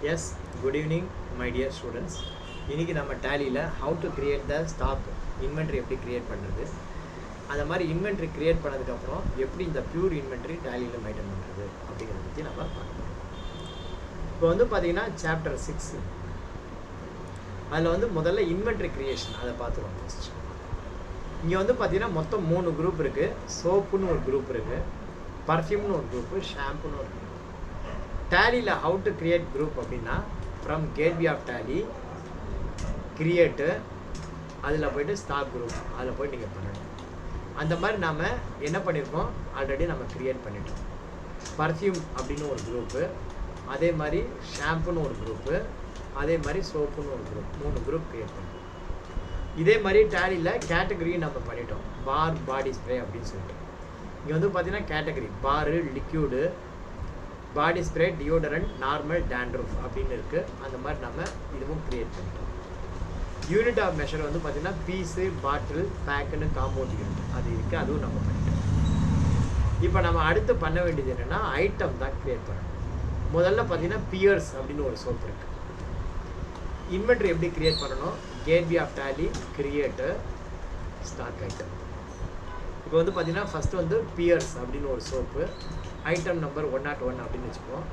Yes, good evening, my dear students. இன்னைக்கு நம்ம டேலியில் how to create the stock inventory எப்படி create பண்ணுறது, அந்த மாதிரி இன்வென்ட்ரி கிரியேட் பண்ணதுக்கப்புறம் எப்படி இந்த பியூர் இன்வென்ட்ரி டேலியில் மெயின்டைன் பண்ணுறது அப்படிங்கிறத பற்றி நம்ம பார்க்க போகிறோம். இப்போ வந்து பார்த்தீங்கன்னா சாப்டர் 6 அதில் வந்து முதல்ல இன்வென்ட்ரி கிரியேஷன் அதை பார்த்துருவோம். ஃபஸ்ட் இங்கே வந்து பார்த்தீங்கன்னா மொத்தம் 3 குரூப் இருக்குது. சோப்புன்னு ஒரு குரூப் இருக்குது, பர்ஃப்யூம்னு ஒரு குரூப்பு, ஷாம்புன்னு ஒரு குரூப். டேலியில் ஹவு டு கிரியேட் குரூப் அப்படின்னா from gateway of Tally create, அதில் போய்ட்டு ஸ்டாக் குரூப் அதில் போய்ட்டு நீங்கள் பண்ணணும். அந்த மாதிரி நாம் என்ன பண்ணியிருக்கோம், ஆல்ரெடி நம்ம க்ரியேட் பண்ணிட்டோம். பர்ஃப்யூம் அப்படின்னு ஒரு குரூப்பு, அதே மாதிரி ஷாம்புன்னு ஒரு குரூப்பு, அதே மாதிரி சோப்புன்னு ஒரு குரூப், 3 குரூப் க்ரியேட் பண்ணிட்டோம். இதே மாதிரி டேலியில் கேட்டகரியும் நம்ம பண்ணிட்டோம். பார், பாடி ஸ்ப்ரே அப்படின்னு சொல்லிட்டு. இங்கே வந்து பார்த்தீங்கன்னா கேட்டகரி பாரு, liquid, body spray, deodorant, normal, dandruff அப்படின்னு இருக்குது. அந்த மாதிரி நம்ம இதுவும் க்ரியேட் பண்ணிட்டோம். யூனிட் ஆஃப் மெஷர் வந்து பார்த்திங்கன்னா பீஸு, பாட்டில், பேக்குன்னு காம்பவுண்ட் யூனிட் அது இருக்குது, அதுவும் நம்ம பண்ணிட்டோம். இப்போ நம்ம அடுத்து பண்ண வேண்டியது என்னென்னா ஐட்டம் தான் க்ரியேட் பண்ணணும். முதல்ல பார்த்திங்கன்னா பியர்ஸ் அப்படின்னு ஒரு சோப் இருக்குது. இன்வென்ட்ரி எப்படி க்ரியேட் பண்ணணும், gateway of Tally create stock item. இப்போ வந்து பார்த்திங்கன்னா ஃபஸ்ட்டு வந்து பியர்ஸ் அப்படின்னு ஒரு சோப்பு, ஐட்டம் நம்பர் 101 அப்படின்னு வச்சுப்போம்.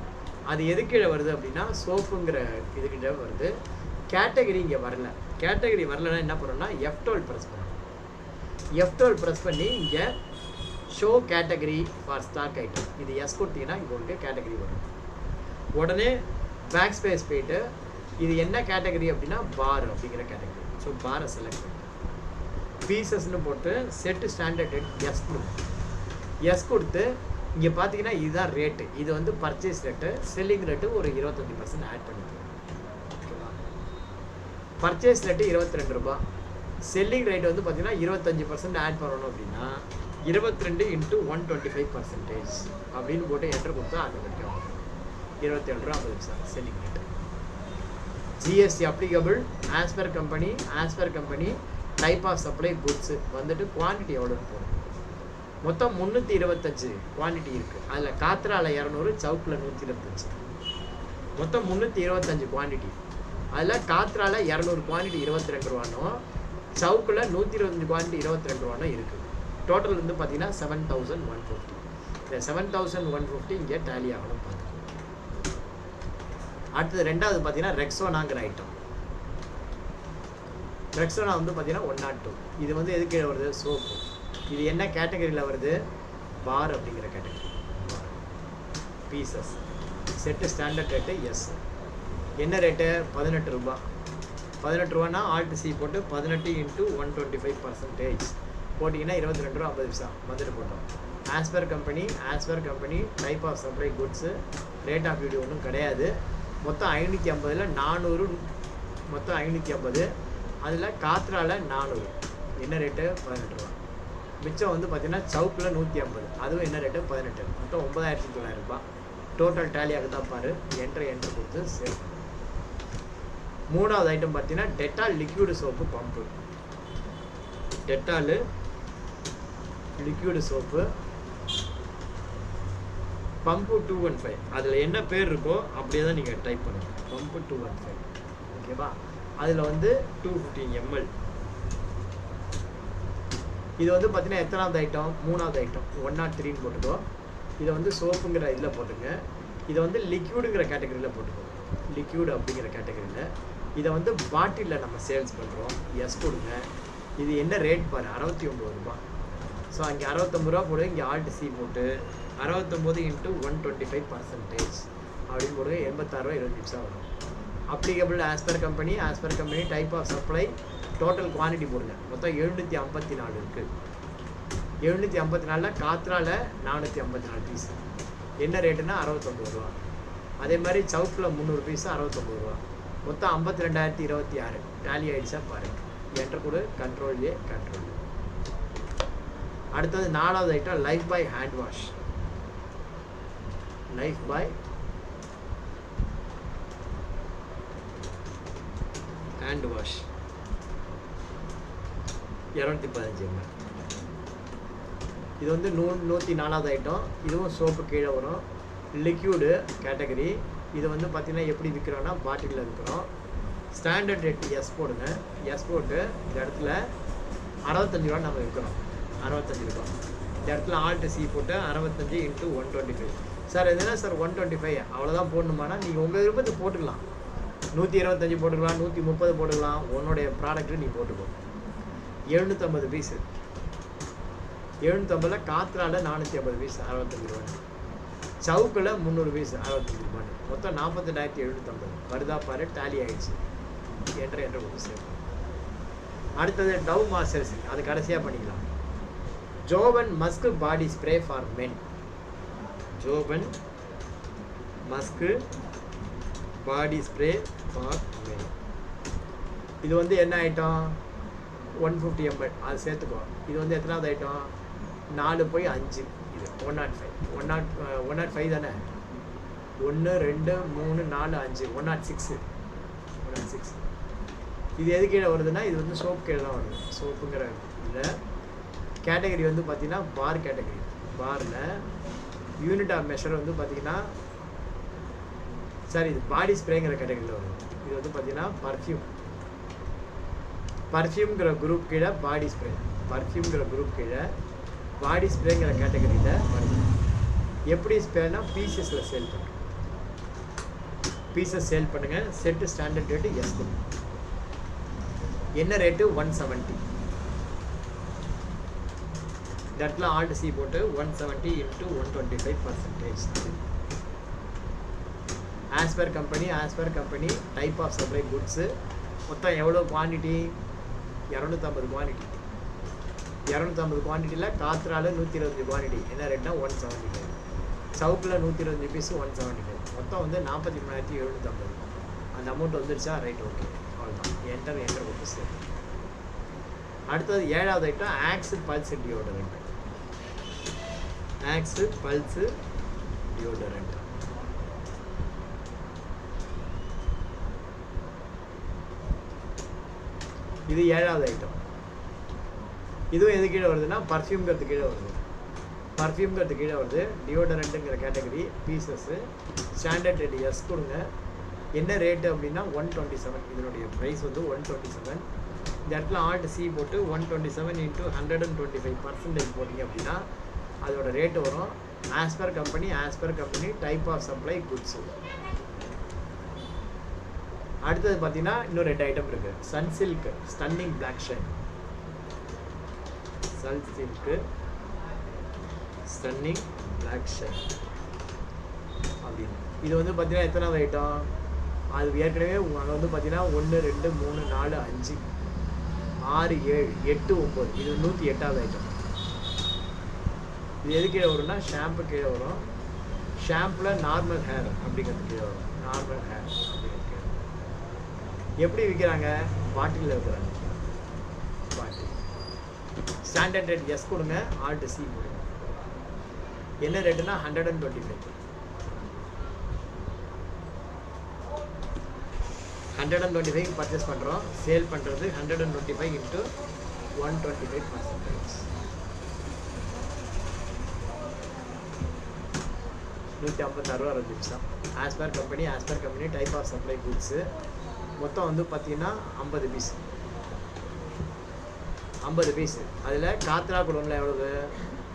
அது எதுக்கீழே வருது அப்படின்னா சோப்புங்கிற இதுக்கிட்ட வருது. கேட்டகரி இங்கே வரல. கேட்டகரி வரலன்னா என்ன பண்ணணும்னா F12 ப்ரெஸ் பண்ணணும். F12 ப்ரெஸ் பண்ணி இங்கே show category for stock item இது எஸ் கொடுத்தீங்கன்னா இது உங்களுக்கு கேட்டகரி வரும். உடனே பேக் ஸ்பேஸ் போயிட்டு இது என்ன கேட்டகரி அப்படின்னா பார் அப்படிங்கிற கேட்டகரி. ஸோ பாரை செலக்ட் பண்ணி பீசஸ்ன்னு போட்டு செட்டு ஸ்டாண்டர்ட் எஸ் கொடுக்கும். எஸ் கொடுத்து இங்கே பார்த்தீங்கன்னா இதுதான் ரேட்டு. இது வந்து பர்ச்சேஸ் ரேட்டு, செல்லிங் ரேட்டு ஒரு 25% ஆட் பண்ணிக்கலாம். ஓகேவா, பர்ச்சேஸ் ரேட்டு 22 ரூபா, செல்லிங் ரேட் வந்து பார்த்தீங்கன்னா 25% ஆட் பண்ணணும் அப்படின்னா 22 × 125% அப்படின்னு போட்டு என்டர் கொடுத்தா அது கிடைக்கும். 27 ரூபா 50 paisa selling rate. GST applicable as per company type of supply goods வந்துட்டு குவான்டிட்டி எவ்வளோன்னு போகும். மொத்தம் 325 குவான்டிட்டி இருக்குது. அதில் காத்திரால 200, சவுக்கில் 125, மொத்தம் 325 குவான்டிட்டி. அதில் காத்திரால 200 குவான்டிட்டி 22 ரூபானும், சவுக்கில் 125 குவான்டிட்டி 22 ரூபானும் இருக்குது. டோட்டல் வந்து பார்த்தீங்கன்னா 7150. இந்த 7150 இங்கே டேலி ஆகணும் பார்த்துக்கோங்க. அடுத்தது ரெண்டாவது பார்த்தீங்கன்னா ரெக்ஸோனாங்கிற ஐட்டம். ரெக்ஸோனா வந்து பார்த்தீங்கன்னா 102. இது வந்து எது கீழே வருது, சோப்பு. இது என்ன கேட்டகரியில் வருது, பார் அப்படிங்கிற கேட்டகரி. Pieces set standard rate yes. என்ன ரேட்டு, 18 ரூபா. 18 ரூபானா ஆல்ட் சி போட்டு 18 × 125% போட்டிங்கன்னா 22 ரூபா 50 பைசா வந்துட்டு போட்டோம். As per company type of supply goods, rate of video ஒன்றும் கிடையாது. மொத்தம் 550, 400, மொத்தம் 550. அதில் காத்திரால 400, என்ன ரேட்டு 18 ரூபா. மிச்சம் வந்து பார்த்தீங்கன்னா சவுக்கில் 150, அதுவும் என்ன ரேட்டு 18, மொத்தம் 9900 ரூபாய். டோட்டல் டேலியாக தான் பாரு. என்ட்ரு கொடுத்து சேவ் பண்ணு. மூணாவது ஐட்டம் பார்த்தீங்கன்னா Dettol liquid soap pump. Dettol liquid soap pump 215. அதில் என்ன பேர் இருக்கோ அப்படியே தான் நீங்கள் டைப் பண்ணுங்கள், பம்பு 215. ஓகேவா, அதில் வந்து 215 ml. இது வந்து பார்த்தீங்கன்னா எத்தனாவது ஐட்டம், 3வது ஐட்டம், 103ன்னு போட்டுக்கோ. இதை வந்து சோப்புங்கிற இதில் போட்டுங்க. இதை வந்து லிக்யூடுங்கிற கேட்டகரியில் போட்டுக்கோ. லிக்யூடு அப்படிங்கிற கேட்டகரியில் இதை வந்து பாட்டிலில் நம்ம சேல்ஸ் பண்ணுறோம். எஸ் கொடுங்க. இது என்ன ரேட் பாரு, 69 ரூபா. ஸோ அங்கே 69 ரூபா போடு, இங்கே ஆல்ட் சி போட்டு 69 × 125% அப்படின்னு போடுங்க. 86 ரூபா 20 பைசா வரும். Applicable as per company type of supply, total quantity போடுங்க. மொத்தம் 754 இருக்குது. 754 காத்திரால 454 பீஸ். என்ன ரேட்டுன்னா 69 ரூபா. அதே மாதிரி சவுக்கில் 300 பீஸு 69 ரூபா. மொத்தம் 52026 டேலி ஆகிடுச்சா பாருங்கள். என்ட்ரு கொடு, கண்ட்ரோல் ஏ. அடுத்தது 4வது ஐட்டம் லைஃப் பாய் ஹேண்ட் வாஷ். லைஃப் பாய் ஹேண்ட் வாஷ் 215 ml. இது வந்து 104வது ஐட்டம். இதுவும் சோப்பு கீழே வரும். லிக்யூடு கேட்டகரி இது வந்து பார்த்தீங்கன்னா எப்படி விற்கிறோன்னா பாட்டிலில் விற்கிறோம். ஸ்டாண்டர்ட் ரேட் எஸ் போடுங்க. எஸ் போட்டு இந்த இடத்துல 65 ரூபா நம்ம விற்கிறோம். 65 ரூபா. இந்த இடத்துல ஆல்ட் சி போட்டு 65 × 125. சார் எதுனா சார் 125 அவ்வளோதான் போடணுமானா நீங்கள் உங்கள் விருப்பத்தை போட்டுக்கலாம். 125 போட்டுக்கலாம், 130 போட்டுக்கலாம். உன்னுடைய ப்ராடக்ட்டு நீ போட்டுக்கோ. 750 பீஸு. 750 காத்ராவில் 450 பீஸ் 65 ரூபா. சவுக்கில் 300 பீஸ் 65 ரூபான்னு. மொத்தம் 48,750 வருதா பாரு. டேலி ஆகிடுச்சு. என்ற கொடுத்து சேர்ப்போம். அடுத்தது டவ் மாஸ்டர்ஸ், அது கடைசியாக பண்ணிக்கலாம். Jovan musk body spray for men. Jovan musk body spray for men. இது வந்து என்ன ஐட்டம்? 150 ml அது சேர்த்துக்கோ. இது வந்து எத்தனாவது ஐட்டம்? 4 போய் 5. இது 105. 105 தானே? 1 2 3 4 5 106. 106. இது எது கீழே வருதுன்னா இது வந்து சோப் கீழே தான் வருது. சோப்புங்கிற இதில் கேட்டகரி வந்து பார்த்தீங்கன்னா பார் கேட்டகரி. பாரில் யூனிட் ஆஃப் மெஷர் வந்து பார்த்தீங்கன்னா சார் இது பாடி ஸ்ப்ரேங்கிற கேட்டகரியில் வரும். இது வந்து பார்த்தீங்கன்னா பர்ஃப்யூம்ங்கிற குரூப் கீழே பாடி ஸ்ப்ரே. பர்ஃப்யூம்ங்கிற குரூப் கீழே பாடி ஸ்ப்ரேங்கிற கேட்டகரியில் வருது. எப்படி ஸ்ப்ரேனா பீசஸில் சேல் பண்ணுங்க. பீசஸ் சேல் பண்ணுங்கள். செட்டு ஸ்டாண்டர்ட் ரேட்டு எஸ் கொடுங்க. என்ன ரேட்டு? 170. இந்த இடத்துல ஆல்ட் சி போட்டு 170 × 125%. As per company type of supply goods. மொத்தம் எவ்வளோ குவான்டிட்டி? 250 குவான்டிட்டி. 250 குவான்டிட்டியில் காத்ராவில் 125 குவான்டிட்டி. என்ன ரேட்னா 175. சவுக்கில் 125 பீஸு 175. மொத்தம் வந்து 43,750. அந்த அமௌண்ட் வந்துருச்சா? ரைட், ஓகே, அவ்வளோதான். என்டர் கொடுத்து சரி. அடுத்தது 7வது item Axe pulse deodorant. Axe pulse deodorant. இது 7வது ஐட்டம். இதுவும் எது கீழே வருதுன்னா பர்ஃப்யூம்ங்கிறது கீழே வருது. பர்ஃப்யூம்ங்கிறது கீழே வருது. டியோடரண்ட்டுங்கிற category pieces. Standard rates கொடுங்க. என்ன ரேட்டு அப்படின்னா 127. இதனுடைய ப்ரைஸ் வந்து 127. இந்த இடத்துல ஆல்ட் சி போட்டு 127 × 125% போட்டிங்க அப்படின்னா அதோட ரேட்டு வரும். As per company type of supply goods. அடுத்தது பார்த்தீங்கன்னா இன்னும் 2 ஐட்டம் இருக்குது. Sunsilk stunning black shine. Sunsilk stunning black shine அப்படின்னு. இது வந்து பார்த்தீங்கன்னா எத்தனாவது ஐட்டம்? அது ஏற்கனவே அங்கே வந்து பார்த்தீங்கன்னா 1 2 3 4 5 6 7 8 9. இது 108வது ஐட்டம். இது எது கீழே வரும்னா ஷாம்பு கீழே வரும். ஷாம்பில் நார்மல் ஹேர் அப்படிங்கிறது கீழே வரும். நார்மல் ஹேர் அப்படிங்கிறது கீழே. எப்படி விற்கிறாங்க? பாட்டிலில் விற்கிறாங்க. பாட்டில். ஸ்டாண்டர்ட் ரேட் எஸ் கொடுங்க. ஆல்ட் சி கொடுங்க. என்ன ரேட்டுனா 125. 125 பர்ச்சேஸ் பண்ணுறோம். சேல் பண்ணுறது 125 × 125%. 156 ரூபா இருந்துச்சு. As per company type of supply goods. மொத்தம் வந்து பார்த்தீங்கன்னா 50 பீஸ். 50 பீஸு. அதில் காத்ரா குடோனில் எவ்வளவு?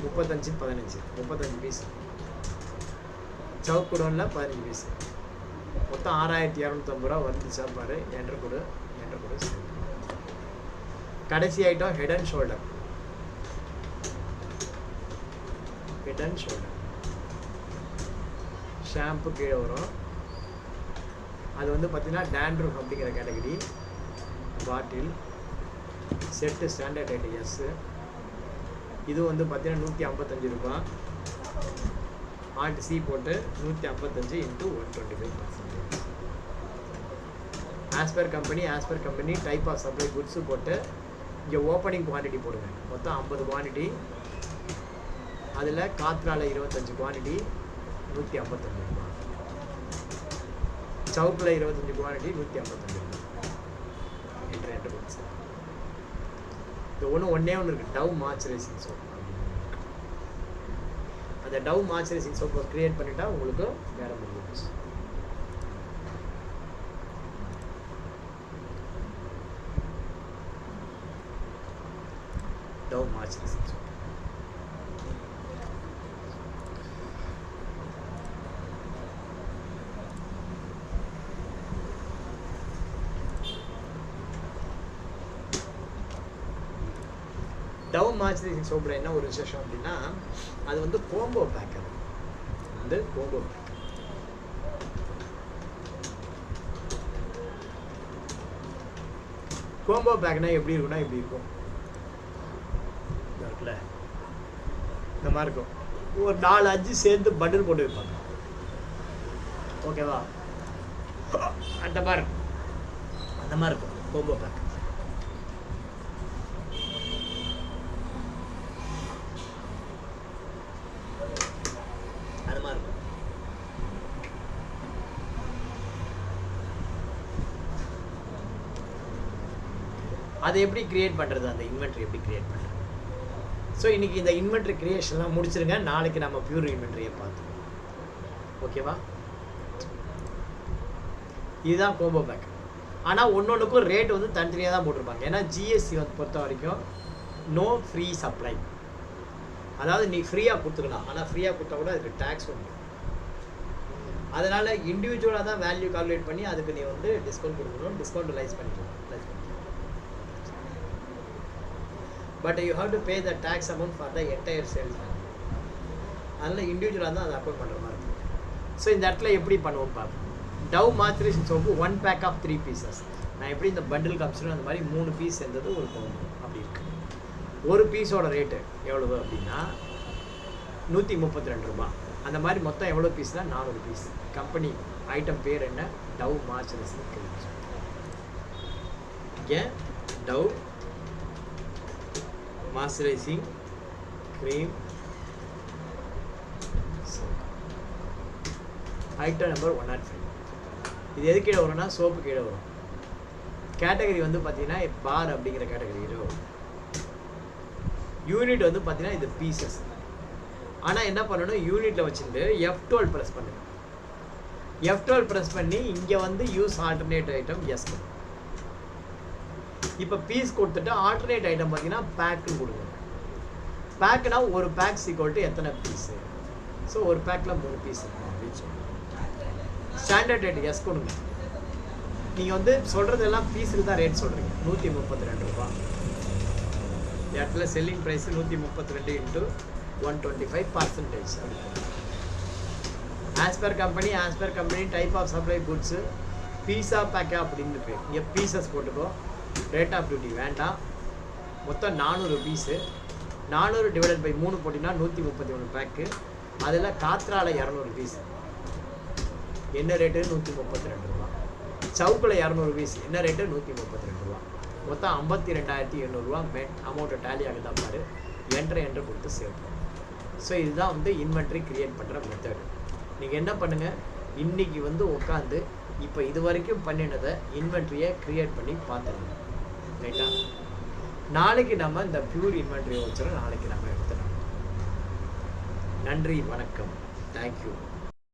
35 பீஸ். சவுக் குடோனில் 15 பீஸ். மொத்தம் 6,250 ரூபா வந்துச்சா பாரு. என்ட்ரு கொடு. கடைசி item head and shoulder. Shampoo கீழே வரும். அது வந்து பார்த்தீங்கன்னா டேண்ட்ரூஃப் அப்படிங்கிற கேட்டகரி. பாட்டில் செட்டு ஸ்டாண்டர்ட் ரேட் எஸ். இது வந்து பார்த்தீங்கன்னா 155 ரூபா. ஆல்ட் சி போட்டு 155 × 125%. As per company type of supply goods போட்டு இங்கே ஓப்பனிங் குவான்டிட்டி போடுங்க. மொத்தம் 50 குவான்டிட்டி. அதில் காத்ராவில் 25 குவான்டிட்டி 155 ரூபா. சவுக்கில் 25 குவான்டிட்டி 155 ரூபா. என்ட்ரு கொடுத்து இது ஒன்றே இருக்குது. Dove moisturising soap. அந்த டவ் மாய்ஸ்சரைசிங் சோப்பை க்ரியேட் பண்ணிட்டா உங்களுக்கு வேறு முடியும். Dove moisturising soap. Dove moisturising சோப்பில் என்ன ஒரு விசேஷம் அப்படின்னா அது வந்து கோம்போ பேக். அது வந்து கோம்போ பேக். கோம்போ பேக்னா எப்படி இருக்கும்னா இப்படி இருக்கும், இருக்குல்ல இந்த மாதிரி இருக்கும். ஒரு 4-5 சேர்ந்து பண்டில் போட்டு வைப்பாங்க. ஓகேவா? அந்த மாதிரி இருக்கும், அந்த மாதிரி இருக்கும் கோம்போ பேக். அது மாதிரி இருக்கும். அதை எப்படி கிரியேட் பண்ணுறது, அந்த இன்வென்ட்ரி எப்படி கிரியேட் பண்ணுறது? ஸோ இன்றைக்கி இந்த இன்வென்ட்ரி கிரியேஷன்லாம் முடிச்சிருங்க. நாளைக்கு நம்ம பியூர் இன்வென்ட்ரியை பார்த்துக்கோம். ஓகேவா? இதுதான் கோம்போ பேக். ஆனால் ஒன்றொன்றுக்கும் ரேட் வந்து தனித்தனியாக தான் போட்டிருப்பாங்க. ஏன்னா ஜிஎஸ்டி வந்து பொறுத்த வரைக்கும் நோ ஃப்ரீ சப்ளை. அதாவது நீ ஃப்ரீயாக கொடுத்துக்கலாம், ஆனால் ஃப்ரீயாக கொடுத்தா கூட அதுக்கு டேக்ஸ் உண்டு. அதனால் இண்டிவிஜுவலாக தான் வேல்யூ கால்குலேட் பண்ணி அதுக்கு நீ வந்து டிஸ்கவுண்ட் கொடுக்கணும், டிஸ்கவுண்ட் லைஸ் பண்ணிக்கலாம். But you have to pay the tax amount for the entire sales. அதனால் இண்டிவிஜுவலாக தான் அதை அக்கௌண்ட் பண்ணுற மாதிரி இருக்கும். ஸோ இந்த இடத்துல எப்படி பண்ணுவோம் பார்ப்போம். Dove moisturising soap 1 pack of 3 pieces. நான் எப்படி இந்த பண்டில் காமிச்சிடும் அந்த மாதிரி 3 பீஸ் சேர்ந்தது ஒரு கோம்போ அப்படி இருக்குது. ஒரு பீஸோட ரேட்டு எவ்வளவு அப்படின்னா 132 ரூபா. அந்த மாதிரி மொத்தம் எவ்வளோ பீஸ்னால் 400 பீஸ். கம்பெனி ஐட்டம் பேர் என்ன? Dove moisturising cream. இங்கே Dove moisturising cream item number 105. இது எது கீழே வரும்னா சோப்பு கீழே வரும். கேட்டகரி வந்து பார்த்தீங்கன்னா பார் அப்படிங்கிற கேட்டகரி கீழே வரும். யூனிட் வந்து பார்த்தீங்கன்னா இது பீசஸ். ஆனால் என்ன பண்ணணும், யூனிட்டில் வச்சுட்டு F12 ப்ரெஸ் பண்ணுங்க. F12 ப்ரெஸ் பண்ணி இங்கே வந்து யூஸ் ஆல்டர்னேட் ஐட்டம் எஸ். இப்போ பீஸ் கொடுத்துட்டு ஆல்டர்னேட் ஐட்டம் பார்த்தீங்கன்னா பேக்குன்னு கொடுங்க. பேக்குனா ஒரு பேக் ஈக்குவல் டு எத்தனை பீஸு. ஸோ ஒரு பேக்கில் 3 பீஸ் இருக்கும் அப்படின்னு சொல்லுங்கள். ஸ்டாண்டர்ட் ரேட் எஸ் கொடுங்க. நீங்கள் வந்து சொல்கிறதெல்லாம் பீஸுக்கு தான் ரேட் சொல்கிறீங்க. 132 ரூபா. இடத்துல selling price 132 × 125%. As per company type of supply goods பீஸா பேக்கா அப்படின்னு இருக்கு. இங்கே பீசஸ் போட்டுக்கோ. ரேட் ஆஃப் டியூட்டி வேண்டாம். மொத்தம் 400 பீஸு. 400 டிவைடட் பை 3 போட்டிங்கன்னா 131 பேக்கு. அதில் காத்ரால 200 பீஸ். என்ன ரேட்டு? 132 ரூபா. சவுக்கில் 200 பீஸ். என்ன ரேட்டு? 132 ரூபா. மொத்தம் 52,800 ரூபா அமௌண்ட்டை டேலி ஆகுதான் பாரு. என்ட்ரு கொடுத்து சேவ் பண்ணும். ஸோ இதுதான் வந்து இன்வென்ட்ரி கிரியேட் பண்ணுற மெத்தட். நீங்கள் என்ன பண்ணுங்கள், இன்றைக்கி வந்து உட்காந்து இப்போ இது வரைக்கும் பண்ணினதை இன்வென்ட்ரியை க்ரியேட் பண்ணி பார்த்துருங்க. ரைட்டா? நாளைக்கு நம்ம இந்த பியூர் இன்வென்ட்ரியை வச்சுருவோம். நாளைக்கு நம்ம எடுத்துடலாம். நன்றி, வணக்கம், தேங்க்யூ.